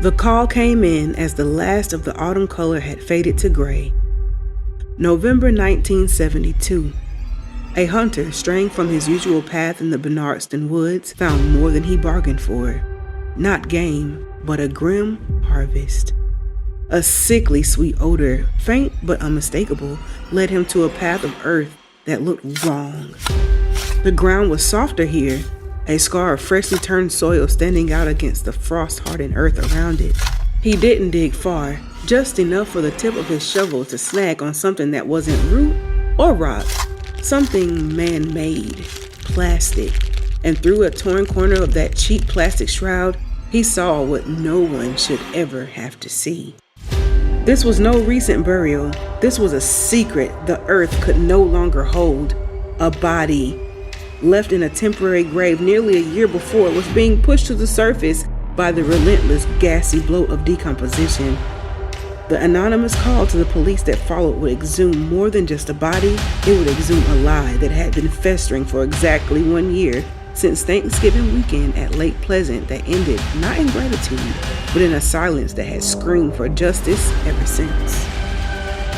The call came in as the last of the autumn color had faded to gray. November 1972. A hunter straying from his usual path in the Bernardston woods found more than he bargained for. Not game, but a grim harvest. A sickly sweet odor, faint but unmistakable, led him to a path of earth that looked wrong. The ground was softer here, a scar of freshly turned soil standing out against the frost-hardened earth around it. He didn't dig far, just enough for the tip of his shovel to snag on something that wasn't root or rock, something man-made, plastic. And through a torn corner of that cheap plastic shroud, he saw what no one should ever have to see. This was no recent burial. This was a secret the earth could no longer hold. A body, left in a temporary grave nearly a year before, was being pushed to the surface by the relentless, gassy bloat of decomposition. The anonymous call to the police that followed would exhume more than just a body. It would exhume a lie that had been festering for exactly 1 year since Thanksgiving weekend at Lake Pleasant that ended not in gratitude, but in a silence that had screamed for justice ever since.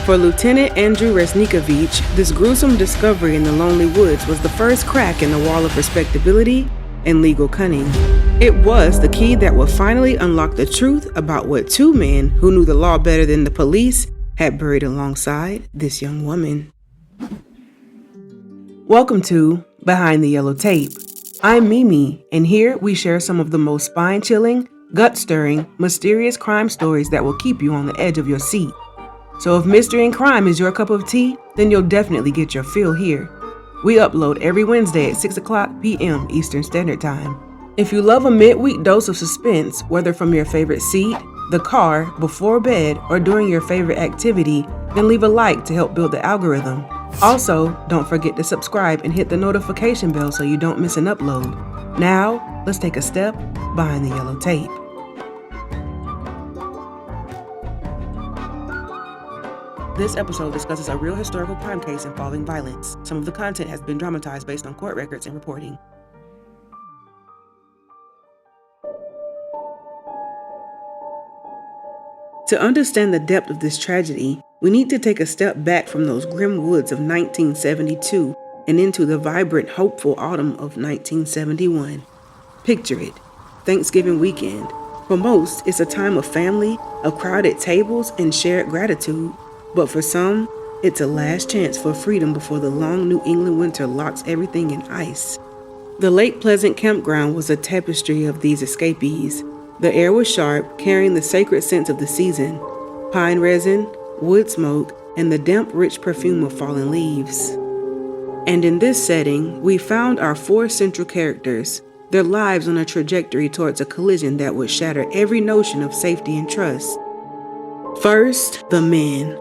For Lieutenant Andrew Resnikovich, this gruesome discovery in the lonely woods was the first crack in the wall of respectability and legal cunning. It was the key that would finally unlock the truth about what two men who knew the law better than the police had buried alongside this young woman. Welcome to Behind the Yellow Tape. I'm Mimi, and here we share some of the most spine-chilling, gut-stirring, mysterious crime stories that will keep you on the edge of your seat. So if mystery and crime is your cup of tea, then you'll definitely get your fill here. We upload every Wednesday at 6 o'clock p.m. Eastern Standard Time. If you love a midweek dose of suspense, whether from your favorite seat, the car, before bed, or during your favorite activity, then leave a like to help build the algorithm. Also, don't forget to subscribe and hit the notification bell so you don't miss an upload. Now, let's take a step behind the yellow tape. This episode discusses a real historical crime case involving violence. Some of the content has been dramatized based on court records and reporting. To understand the depth of this tragedy, we need to take a step back from those grim woods of 1972 and into the vibrant, hopeful autumn of 1971. Picture it, Thanksgiving weekend. For most, it's a time of family, of crowded tables, and shared gratitude. But for some, it's a last chance for freedom before the long New England winter locks everything in ice. The Lake Pleasant campground was a tapestry of these escapees. The air was sharp, carrying the sacred scents of the season: pine resin, wood smoke, and the damp, rich perfume of fallen leaves. And in this setting, we found our four central characters, their lives on a trajectory towards a collision that would shatter every notion of safety and trust. First, the men.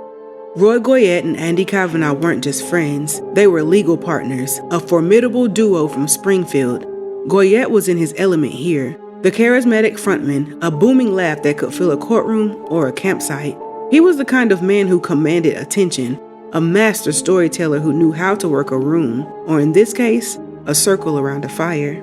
Roy Goyette and Andy Kavanagh weren't just friends, they were legal partners, a formidable duo from Springfield. Goyette was in his element here, the charismatic frontman, a booming laugh that could fill a courtroom or a campsite. He was the kind of man who commanded attention, a master storyteller who knew how to work a room, or in this case, a circle around a fire.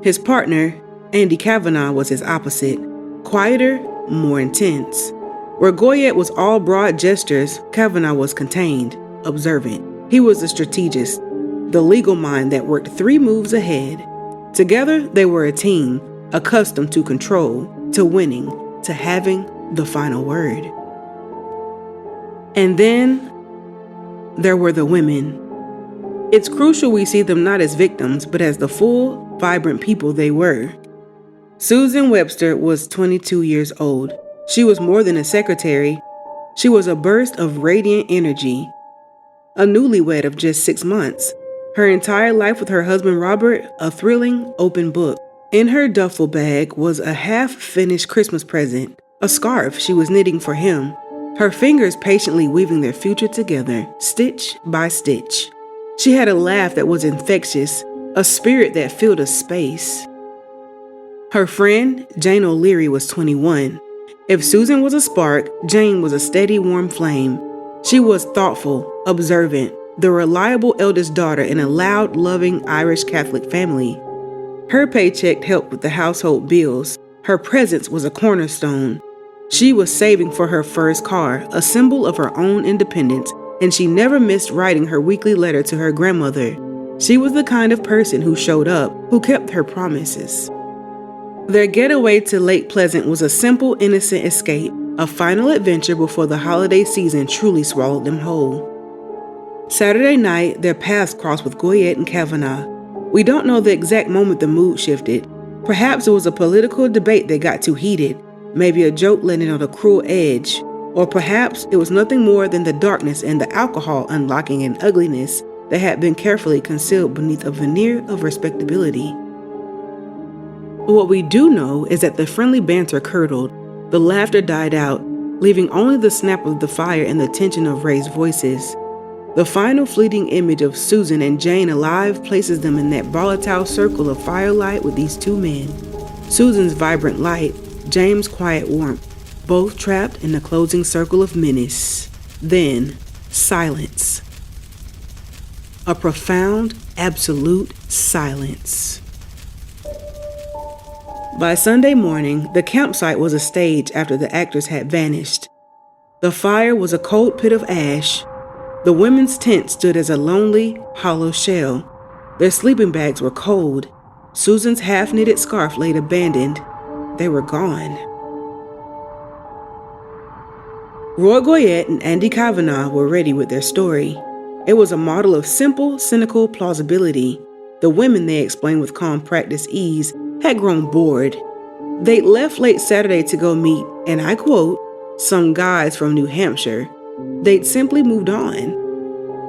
His partner, Andy Kavanagh, was his opposite, quieter, more intense. Where Goyette was all broad gestures, Kavanagh was contained, observant. He was a strategist, the legal mind that worked 3 moves ahead. Together, they were a team, accustomed to control, to winning, to having the final word. And then, there were the women. It's crucial we see them not as victims, but as the full, vibrant people they were. Susan Webster was 22 years old. She was more than a secretary. She was a burst of radiant energy. A newlywed of just 6 months. Her entire life with her husband Robert, a thrilling, open book. In her duffel bag was a half-finished Christmas present, a scarf she was knitting for him, her fingers patiently weaving their future together, stitch by stitch. She had a laugh that was infectious, a spirit that filled a space. Her friend, Jane O'Leary, was 21. If Susan was a spark, Jane was a steady, warm flame. She was thoughtful, observant, the reliable eldest daughter in a loud, loving Irish Catholic family. Her paycheck helped with the household bills. Her presence was a cornerstone. She was saving for her first car, a symbol of her own independence, and she never missed writing her weekly letter to her grandmother. She was the kind of person who showed up, who kept her promises. Their getaway to Lake Pleasant was a simple, innocent escape, a final adventure before the holiday season truly swallowed them whole. Saturday night, their paths crossed with Goyette and Kavanaugh. We don't know the exact moment the mood shifted. Perhaps it was a political debate that got too heated, maybe a joke landing on a cruel edge, or perhaps it was nothing more than the darkness and the alcohol unlocking an ugliness that had been carefully concealed beneath a veneer of respectability. What we do know is that the friendly banter curdled, the laughter died out, leaving only the snap of the fire and the tension of raised voices. The final fleeting image of Susan and Jane alive places them in that volatile circle of firelight with these two men. Susan's vibrant light, James' quiet warmth, both trapped in the closing circle of menace. Then, silence. A profound, absolute silence. By Sunday morning, the campsite was a stage after the actors had vanished. The fire was a cold pit of ash. The women's tent stood as a lonely, hollow shell. Their sleeping bags were cold. Susan's half-knitted scarf laid abandoned. They were gone. Roy Goyette and Andy Kavanaugh were ready with their story. It was a model of simple, cynical plausibility. The women, they explained with calm practiced ease, had grown bored. They'd left late Saturday to go meet, and I quote, some guys from New Hampshire. They'd simply moved on.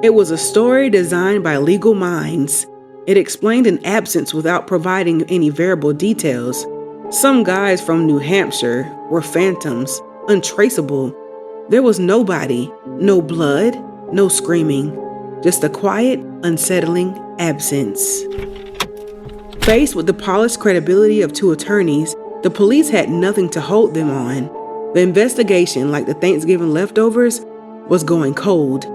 It was a story designed by legal minds. It explained an absence without providing any variable details. Some guys from New Hampshire were phantoms, untraceable. There was nobody, no blood, no screaming, just a quiet, unsettling absence. Faced with the polished credibility of two attorneys, the police had nothing to hold them on. The investigation, like the Thanksgiving leftovers, was going cold.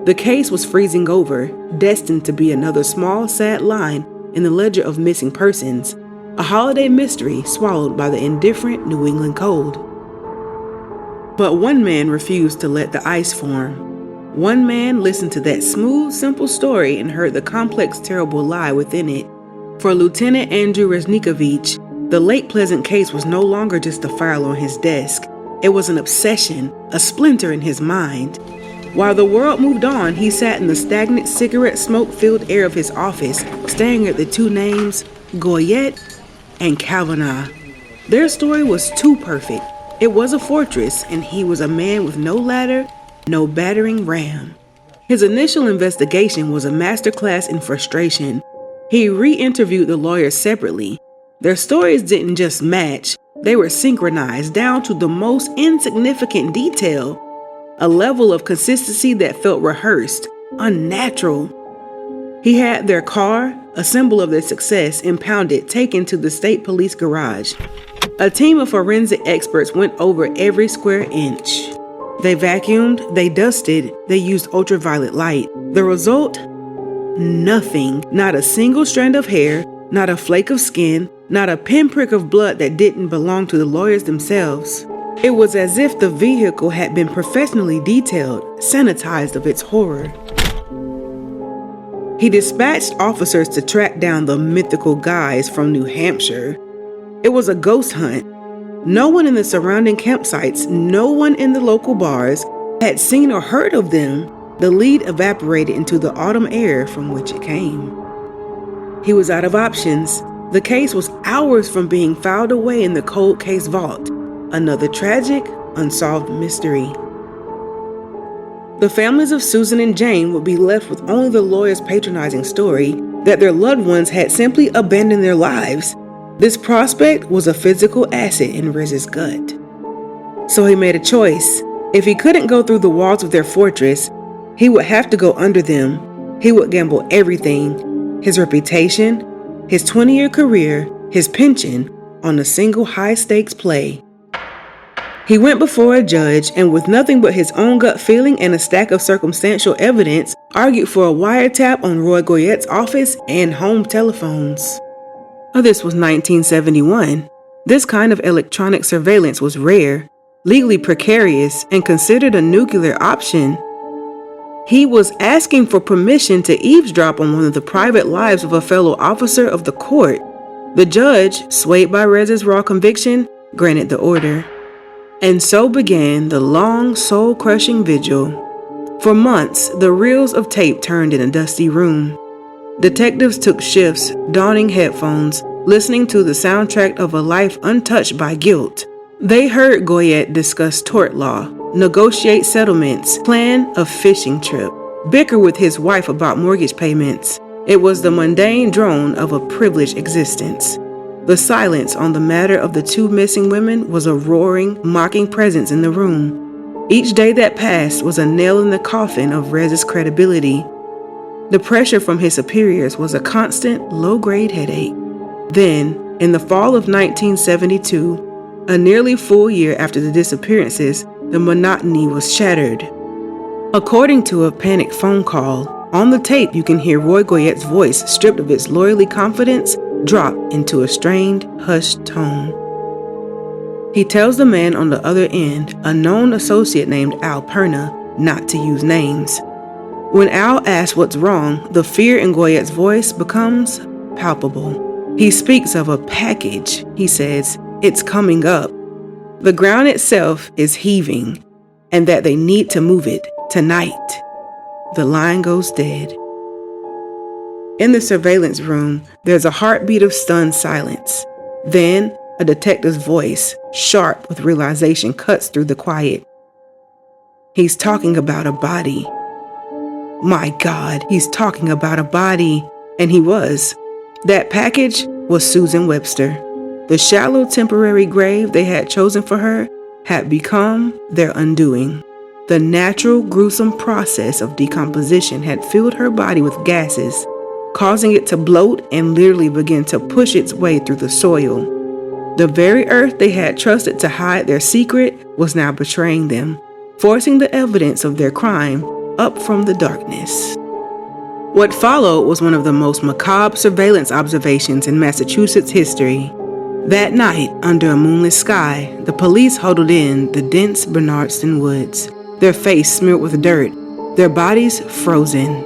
The case was freezing over, destined to be another small, sad line in the ledger of missing persons, a holiday mystery swallowed by the indifferent New England cold. But one man refused to let the ice form. One man listened to that smooth, simple story and heard the complex, terrible lie within it. For Lieutenant Andrew Reznikovich, the Lake Pleasant case was no longer just a file on his desk. It was an obsession, a splinter in his mind. While the world moved on, he sat in the stagnant, cigarette smoke-filled air of his office, staring at the two names, Goyette and Kavanaugh. Their story was too perfect. It was a fortress, and he was a man with no ladder, no battering ram. His initial investigation was a masterclass in frustration. He re-interviewed the lawyers separately. Their stories didn't just match, they were synchronized down to the most insignificant detail, a level of consistency that felt rehearsed, unnatural. He had their car, a symbol of their success, impounded, taken to the state police garage. A team of forensic experts went over every square inch. They vacuumed, they dusted, they used ultraviolet light. The result? Nothing. Not a single strand of hair, not a flake of skin, not a pinprick of blood that didn't belong to the lawyers themselves. It was as if the vehicle had been professionally detailed, sanitized of its horror. He dispatched officers to track down the mythical guys from New Hampshire. It was a ghost hunt. No one in the surrounding campsites, no one in the local bars had seen or heard of them. The lead evaporated into the autumn air from which it came. He was out of options. The case was hours from being filed away in the cold case vault. Another tragic, unsolved mystery. The families of Susan and Jane would be left with only the lawyer's patronizing story that their loved ones had simply abandoned their lives. This prospect was a physical asset in Riz's gut. So he made a choice. If he couldn't go through the walls of their fortress, he would have to go under them. He would gamble everything, his reputation, his 20-year career, his pension, on a single high-stakes play. He went before a judge and, with nothing but his own gut feeling and a stack of circumstantial evidence, argued for a wiretap on Roy Goyette's office and home telephones. This was 1971. This kind of electronic surveillance was rare, legally precarious, and considered a nuclear option. He was asking for permission to eavesdrop on one of the private lives of a fellow officer of the court. The judge, swayed by Rez's raw conviction, granted the order. And so began the long, soul-crushing vigil. For months, the reels of tape turned in a dusty room. Detectives took shifts, donning headphones, listening to the soundtrack of a life untouched by guilt. They heard Goyette discuss tort law, negotiate settlements, plan a fishing trip, bicker with his wife about mortgage payments. It was the mundane drone of a privileged existence. The silence on the matter of the two missing women was a roaring, mocking presence in the room. Each day that passed was a nail in the coffin of Rez's credibility. The pressure from his superiors was a constant, low-grade headache. Then, in the fall of 1972, a nearly full year after the disappearances, the monotony was shattered. According to a panicked phone call, on the tape you can hear Roy Goyette's voice, stripped of its lawyerly confidence, drop into a strained, hushed tone. He tells the man on the other end, a known associate named Al Perna, not to use names. When Al asks what's wrong, the fear in Goyette's voice becomes palpable. He speaks of a package. He says, "It's coming up." The ground itself is heaving, and that they need to move it tonight. The line goes dead. In the surveillance room, there's a heartbeat of stunned silence. Then, a detective's voice, sharp with realization, cuts through the quiet. He's talking about a body. My God, he's talking about a body. And he was. That package was Susan Webster. The shallow temporary grave they had chosen for her had become their undoing. The natural, gruesome process of decomposition had filled her body with gases, causing it to bloat and literally begin to push its way through the soil. The very earth they had trusted to hide their secret was now betraying them, forcing the evidence of their crime up from the darkness. What followed was one of the most macabre surveillance observations in Massachusetts history. That night, under a moonless sky, the police huddled in the dense Bernardston woods, their face smeared with dirt, their bodies frozen.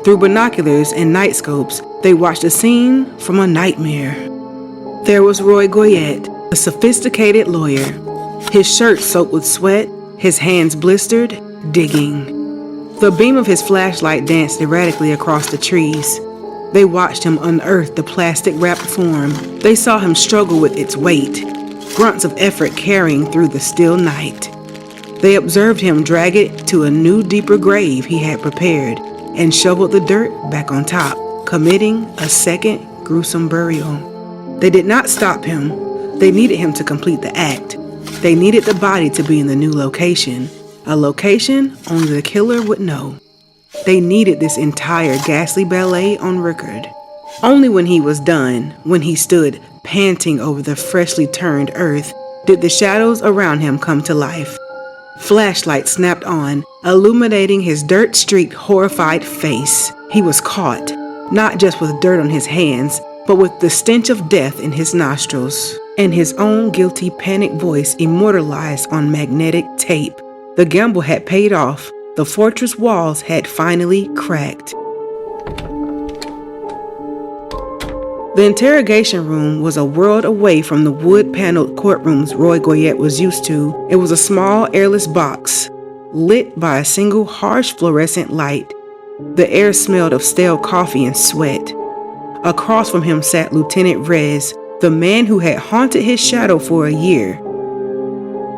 Through binoculars and night scopes, they watched a scene from a nightmare. There was Roy Goyette, a sophisticated lawyer, his shirt soaked with sweat, his hands blistered, digging. The beam of his flashlight danced erratically across the trees. They watched him unearth the plastic-wrapped form. They saw him struggle with its weight, grunts of effort carrying through the still night. They observed him drag it to a new, deeper grave he had prepared and shoveled the dirt back on top, committing a second gruesome burial. They did not stop him. They needed him to complete the act. They needed the body to be in the new location, a location only the killer would know. They needed this entire ghastly ballet on record. Only when he was done, when he stood panting over the freshly turned earth, did the shadows around him come to life. Flashlight snapped on, illuminating his dirt-streaked, horrified face. He was caught, not just with dirt on his hands, but with the stench of death in his nostrils, and his own guilty, panicked voice immortalized on magnetic tape. The gamble had paid off. The fortress walls had finally cracked. The interrogation room was a world away from the wood-paneled courtrooms Roy Goyette was used to. It was a small, airless box, lit by a single harsh fluorescent light. The air smelled of stale coffee and sweat. Across from him sat Lieutenant Rez, the man who had haunted his shadow for a year.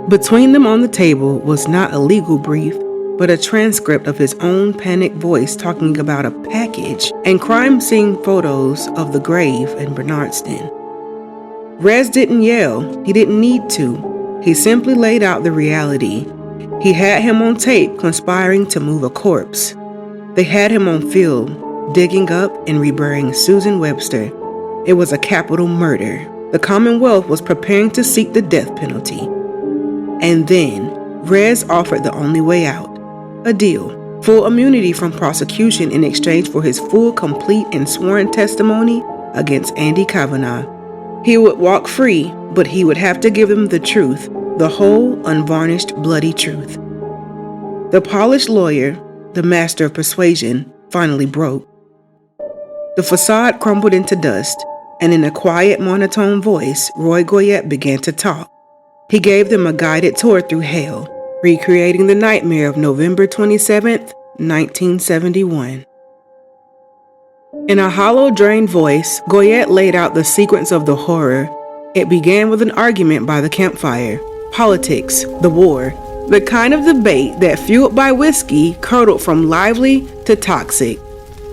Between them on the table was not a legal brief, but a transcript of his own panicked voice talking about a package and crime scene photos of the grave in Bernardston. Rez didn't yell. He didn't need to. He simply laid out the reality. He had him on tape conspiring to move a corpse. They had him on film, digging up and reburying Susan Webster. It was a capital murder. The Commonwealth was preparing to seek the death penalty. And then, Rez offered the only way out. A deal. Full immunity from prosecution in exchange for his full, complete, and sworn testimony against Andy Kavanagh. He would walk free, but he would have to give them the truth, the whole, unvarnished, bloody truth. The polished lawyer, the master of persuasion, finally broke. The facade crumbled into dust, and in a quiet, monotone voice, Roy Goyette began to talk. He gave them a guided tour through hell, recreating the nightmare of November 27th, 1971. In a hollow, drained voice, Goyette laid out the sequence of the horror. It began with an argument by the campfire, politics, the war, the kind of debate that, fueled by whiskey, curdled from lively to toxic.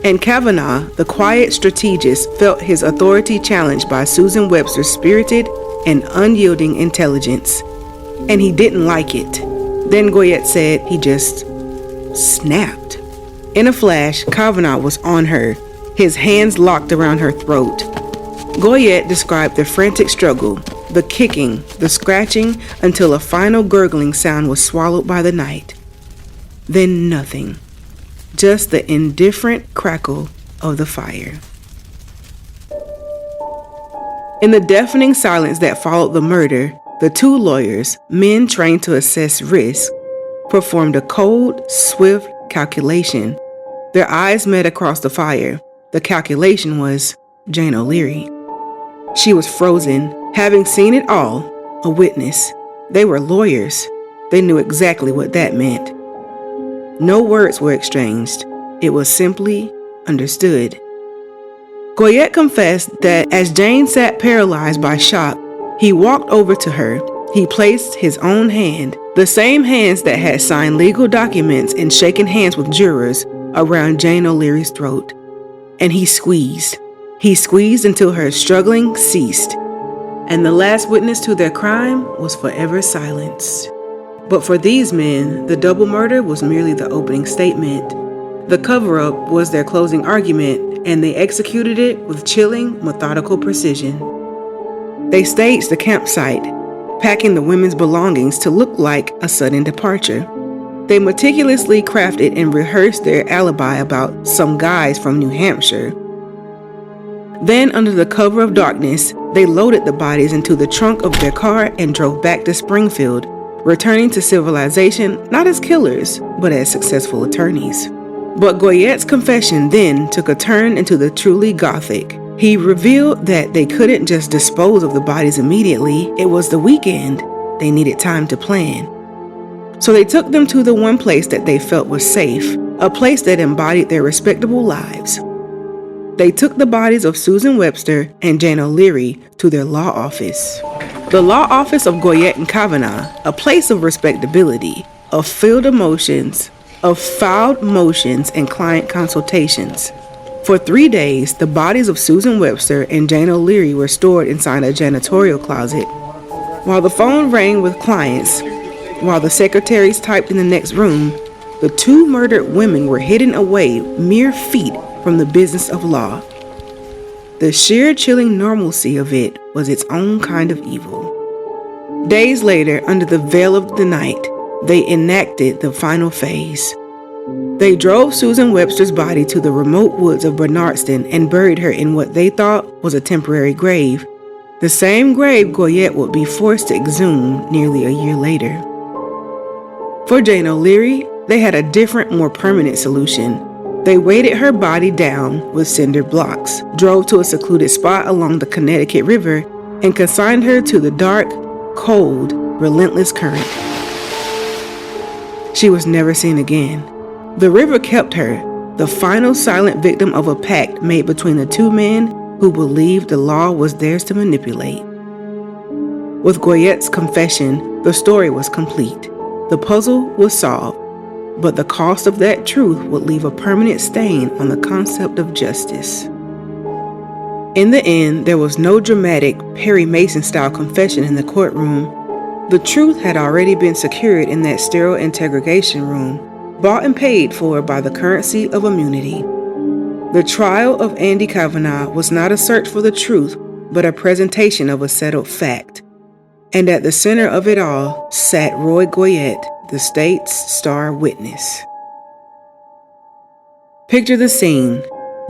And Kavanaugh, the quiet strategist, felt his authority challenged by Susan Webster's spirited and unyielding intelligence. And he didn't like it. Then Goyette said he just snapped. In a flash, Kavanaugh was on her, his hands locked around her throat. Goyette described the frantic struggle, the kicking, the scratching, until a final gurgling sound was swallowed by the night. Then nothing. Just the indifferent crackle of the fire. In the deafening silence that followed the murder, the two lawyers, men trained to assess risk, performed a cold, swift calculation. Their eyes met across the fire. The calculation was Jane O'Leary. She was frozen, having seen it all, a witness. They were lawyers. They knew exactly what that meant. No words were exchanged. It was simply understood. Goyette confessed that as Jane sat paralyzed by shock, he walked over to her. He placed his own hand, the same hands that had signed legal documents and shaken hands with jurors, around Jane O'Leary's throat. And he squeezed. He squeezed until her struggling ceased. And the last witness to their crime was forever silenced. But for these men, the double murder was merely the opening statement. The cover-up was their closing argument, and they executed it with chilling, methodical precision. They staged the campsite, packing the women's belongings to look like a sudden departure. They meticulously crafted and rehearsed their alibi about some guys from New Hampshire. Then, under the cover of darkness, they loaded the bodies into the trunk of their car and drove back to Springfield, returning to civilization not as killers, but as successful attorneys. But Goyette's confession then took a turn into the truly gothic. He revealed that they couldn't just dispose of the bodies immediately. It was the weekend. They needed time to plan. So they took them to the one place that they felt was safe, a place that embodied their respectable lives. They took the bodies of Susan Webster and Jane O'Leary to their law office. The law office of Goyette and Kavanaugh, a place of respectability, of field emotions, of filed motions and client consultations. For 3 days, the bodies of Susan Webster and Jane O'Leary were stored inside a janitorial closet. While the phone rang with clients, while the secretaries typed in the next room, the two murdered women were hidden away mere feet from the business of law. The sheer chilling normalcy of it was its own kind of evil. Days later, under the veil of the night, they enacted the final phase. They drove Susan Webster's body to the remote woods of Bernardston and buried her in what they thought was a temporary grave, the same grave Goyette would be forced to exhume nearly a year later. For Jane O'Leary, they had a different, more permanent solution. They weighted her body down with cinder blocks, drove to a secluded spot along the Connecticut River, and consigned her to the dark, cold, relentless current. She was never seen again. The river kept her, the final silent victim of a pact made between the two men who believed the law was theirs to manipulate. With Goyette's confession, the story was complete. The puzzle was solved, but the cost of that truth would leave a permanent stain on the concept of justice. In the end, there was no dramatic Perry Mason-style confession in the courtroom. The truth had already been secured in that sterile interrogation room, bought and paid for by the currency of immunity. The trial of Andy Kavanaugh was not a search for the truth, but a presentation of a settled fact. And at the center of it all sat Roy Goyette, the state's star witness. Picture the scene.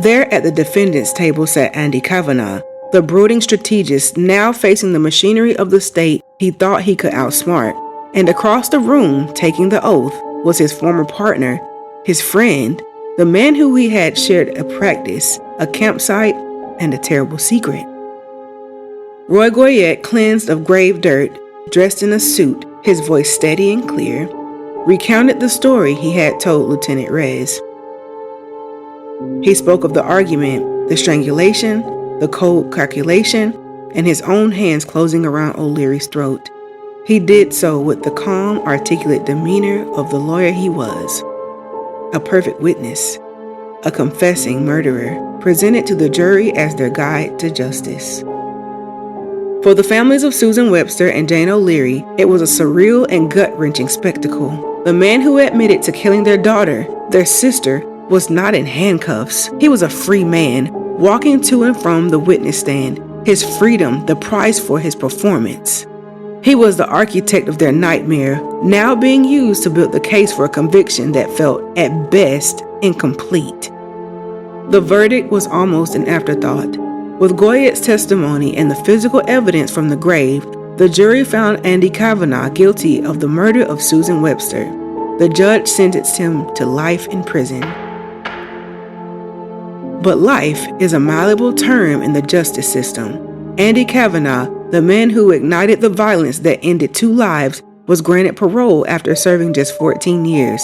There at the defendant's table sat Andy Kavanaugh, the brooding strategist now facing the machinery of the state he thought he could outsmart. And across the room, taking the oath, was his former partner, his friend, the man who he had shared a practice, a campsite, and a terrible secret. Roy Goyette, cleansed of grave dirt, dressed in a suit, his voice steady and clear, recounted the story he had told Lieutenant Rez. He spoke of the argument, the strangulation, the cold calculation, and his own hands closing around O'Leary's throat. He did so with the calm, articulate demeanor of the lawyer he was. A perfect witness, a confessing murderer, presented to the jury as their guide to justice. For the families of Susan Webster and Jane O'Leary, it was a surreal and gut-wrenching spectacle. The man who admitted to killing their daughter, their sister, was not in handcuffs. He was a free man, walking to and from the witness stand, his freedom the price for his performance. He was the architect of their nightmare, now being used to build the case for a conviction that felt, at best, incomplete. The verdict was almost an afterthought. With Goyette's testimony and the physical evidence from the grave, the jury found Andy Kavanagh guilty of the murder of Susan Webster. The judge sentenced him to life in prison. But life is a malleable term in the justice system. Andy Kavanagh, the man who ignited the violence that ended 2 lives, was granted parole after serving just 14 years.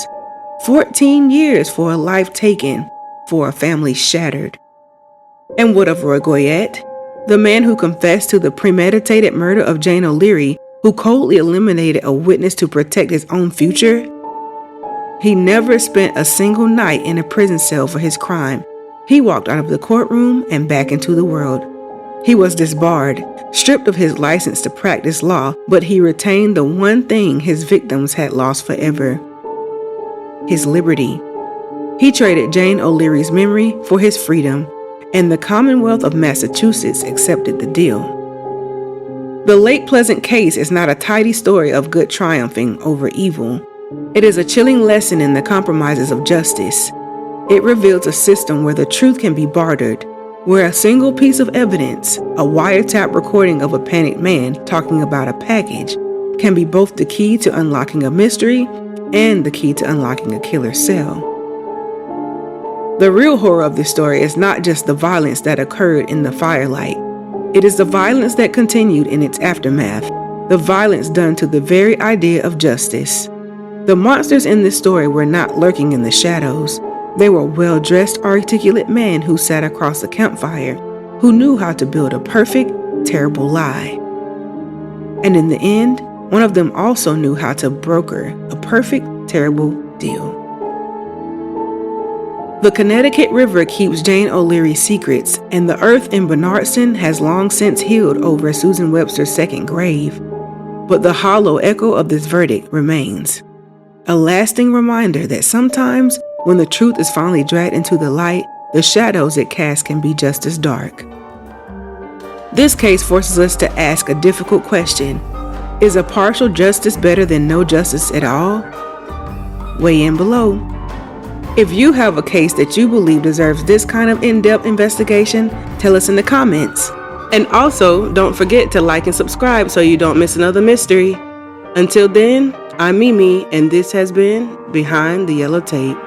14 years for a life taken, for a family shattered. And what of Roy Goyette, the man who confessed to the premeditated murder of Jane O'Leary, who coldly eliminated a witness to protect his own future? He never spent a single night in a prison cell for his crime. He walked out of the courtroom and back into the world. He was disbarred, stripped of his license to practice law, but he retained the one thing his victims had lost forever: his liberty. He traded Jane O'Leary's memory for his freedom, and the Commonwealth of Massachusetts accepted the deal. The Lake Pleasant case is not a tidy story of good triumphing over evil. It is a chilling lesson in the compromises of justice. It reveals a system where the truth can be bartered, where a single piece of evidence, a wiretap recording of a panicked man talking about a package, can be both the key to unlocking a mystery and the key to unlocking a killer's cell. The real horror of this story is not just the violence that occurred in the firelight. It is the violence that continued in its aftermath, the violence done to the very idea of justice. The monsters in this story were not lurking in the shadows. They were well-dressed, articulate men who sat across a campfire, who knew how to build a perfect, terrible lie. And in the end, one of them also knew how to broker a perfect, terrible deal. The Connecticut River keeps Jane O'Leary's secrets, and the earth in Bernardston has long since healed over Susan Webster's second grave. But the hollow echo of this verdict remains. A lasting reminder that sometimes, when the truth is finally dragged into the light, the shadows it casts can be just as dark. This case forces us to ask a difficult question. Is a partial justice better than no justice at all? Weigh in below. If you have a case that you believe deserves this kind of in-depth investigation, tell us in the comments. And also, don't forget to like and subscribe so you don't miss another mystery. Until then, I'm Mimi, and this has been Behind the Yellow Tape.